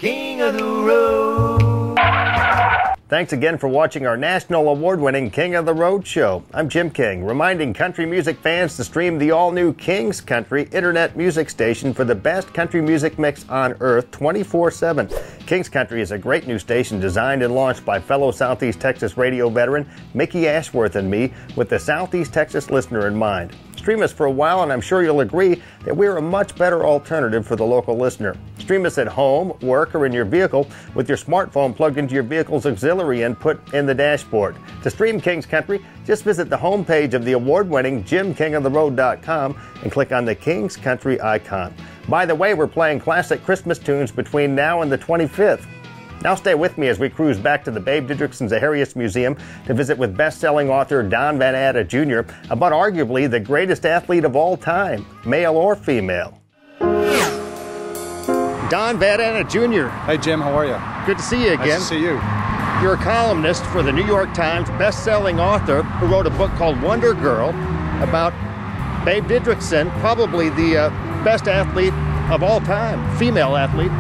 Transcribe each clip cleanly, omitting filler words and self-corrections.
King of the Road. Thanks again for watching our national award-winning King of the Road show. I'm Jim King, reminding country music fans to stream the all-new King's Country internet music station for the best country music mix on earth 24/7. King's Country is a great new station designed and launched by fellow Southeast Texas radio veteran Mickey Ashworth and me with the Southeast Texas listener in mind. Stream us for a while, and I'm sure you'll agree that we're a much better alternative for the local listener. Stream us at home, work, or in your vehicle with your smartphone plugged into your vehicle's auxiliary input in the dashboard. To stream King's Country, just visit the homepage of the award-winning JimKingOfTheRoad.com and click on the King's Country icon. By the way, we're playing classic Christmas tunes between now and the 25th. Now stay with me as we cruise back to the Babe Didrikson-Zaharias Museum to visit with best-selling author Don Van Natta Jr. about arguably the greatest athlete of all time, male or female. Don Van Natta Jr. Hey, Jim, how are you? Good to see you again. Nice to see you. You're a columnist for the New York Times, best-selling author who wrote a book called Wonder Girl about Babe Didrikson, probably the best athlete of all time, female athlete.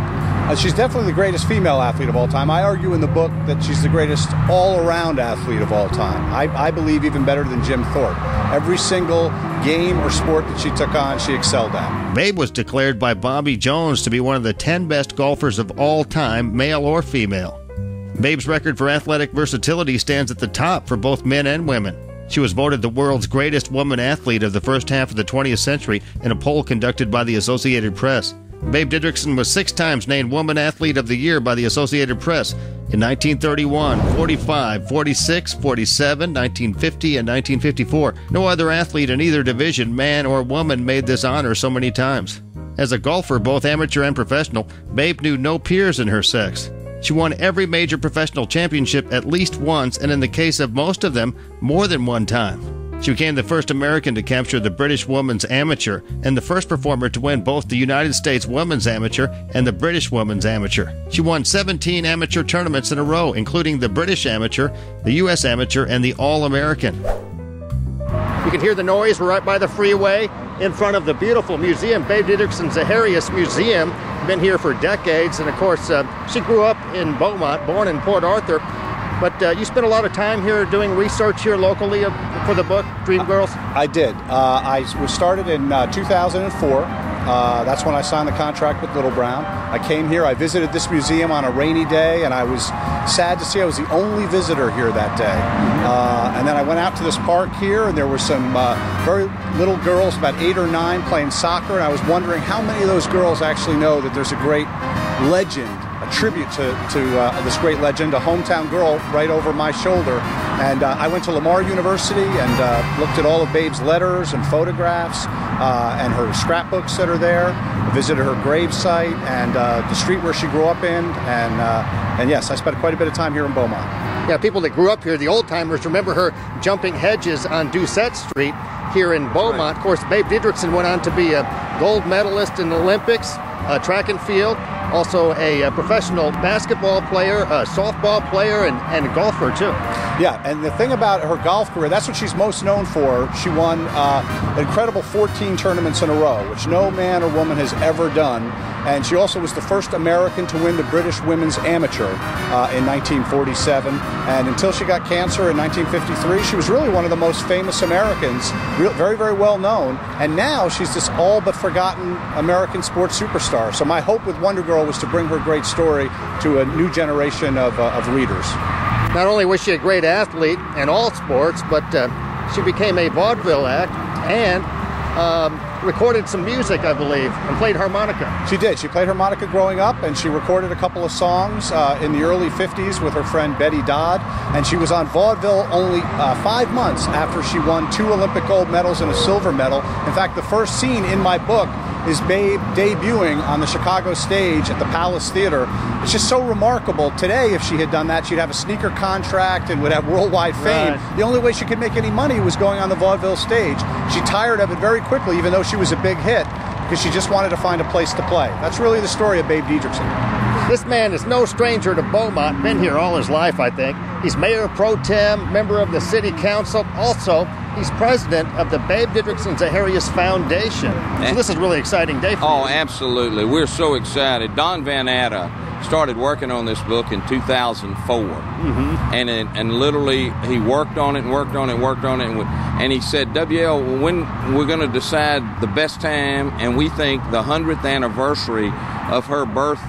She's definitely the greatest female athlete of all time. I argue in the book that she's the greatest all-around athlete of all time. I believe even better than Jim Thorpe. Every single game or sport that she took on, she excelled at. Babe was declared by Bobby Jones to be one of the 10 best golfers of all time, male or female. Babe's record for athletic versatility stands at the top for both men and women. She was voted the world's greatest woman athlete of the first half of the 20th century in a poll conducted by the Associated Press. Babe Didrikson was 6 times named Woman Athlete of the Year by the Associated Press in 1931, 45, 46, 47, 1950, and 1954. No other athlete in either division, man or woman, made this honor so many times. As a golfer, both amateur and professional, Babe knew no peers in her sex. She won every major professional championship at least once, and in the case of most of them, more than one time. She became the first American to capture the British Women's Amateur and the first performer to win both the United States Women's Amateur and the British Women's Amateur. She won 17 amateur tournaments in a row, including the British Amateur, the U.S. Amateur, and the All-American. You can hear the noise. We're right by the freeway in front of the beautiful museum, Babe Didrikson-Zaharias Museum. Been here for decades, and of course, she grew up in Beaumont, born in Port Arthur. But you spent a lot of time here doing research here locally for the book, Dream Girls? I did. I was started in 2004. That's when I signed the contract with Little Brown. I came here, I visited this museum on a rainy day, and I was sad to see I was the only visitor here that day. And then I went out to this park here, and there were some very little girls, about 8 or 9, playing soccer, and I was wondering how many of those girls actually know that there's a great legend, tribute to this great legend, a hometown girl right over my shoulder. And I went to Lamar University and looked at all of Babe's letters and photographs and her scrapbooks that are there. I visited her gravesite and the street where she grew up in. And yes, I spent quite a bit of time here in Beaumont. Yeah, people that grew up here, the old-timers, remember her jumping hedges on Doucette Street here in Beaumont. Right. Of course, Babe Didrikson went on to be a gold medalist in the Olympics, track and field, also a professional basketball player, a softball player, and a golfer, too. Yeah, and the thing about her golf career, that's what she's most known for. She won an incredible 14 tournaments in a row, which no man or woman has ever done. And she also was the first American to win the British Women's Amateur in 1947. And until she got cancer in 1953, she was really one of the most famous Americans, very, very well known. And now she's this all but forgotten American sports superstar. So my hope with Wonder Girl was to bring her great story to a new generation of readers. Not only was she a great athlete in all sports, but she became a vaudeville act and recorded some music, I believe, and played harmonica. She did. She played harmonica growing up, and she recorded a couple of songs in the early 50s with her friend Betty Dodd, and she was on vaudeville only 5 months after she won 2 Olympic gold medals and a silver medal. In fact, the first scene in my book is Babe debuting on the Chicago stage at the Palace Theater. It's just so remarkable. Today, if she had done that, she'd have a sneaker contract and would have worldwide fame. Right. The only way she could make any money was going on the vaudeville stage. She tired of it very quickly, even though she was a big hit, because she just wanted to find a place to play. That's really the story of Babe Didrikson. This man is no stranger to Beaumont, been here all his life, I think. He's mayor pro tem, member of the city council. Also, he's president of the Babe Didrikson-Zaharias Foundation. So this is a really exciting day for you. Oh, absolutely. We're so excited. Don Van Natta started working on this book in 2004, and literally he worked on it and worked on it and worked on it, and he said, WL, when we're going to decide the best time, and we think the 100th anniversary of her birth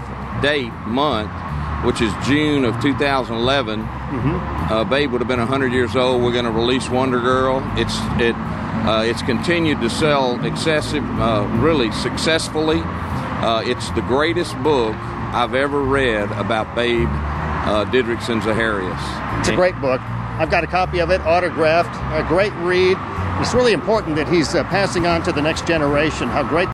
date month, which is June of 2011. Babe would have been 100 years old. We're going to release Wonder Girl. It's continued to sell really successfully. It's the greatest book I've ever read about Babe Didrikson-Zaharias. It's a great book. I've got a copy of it, autographed. A great read. It's really important that he's passing on to the next generation how great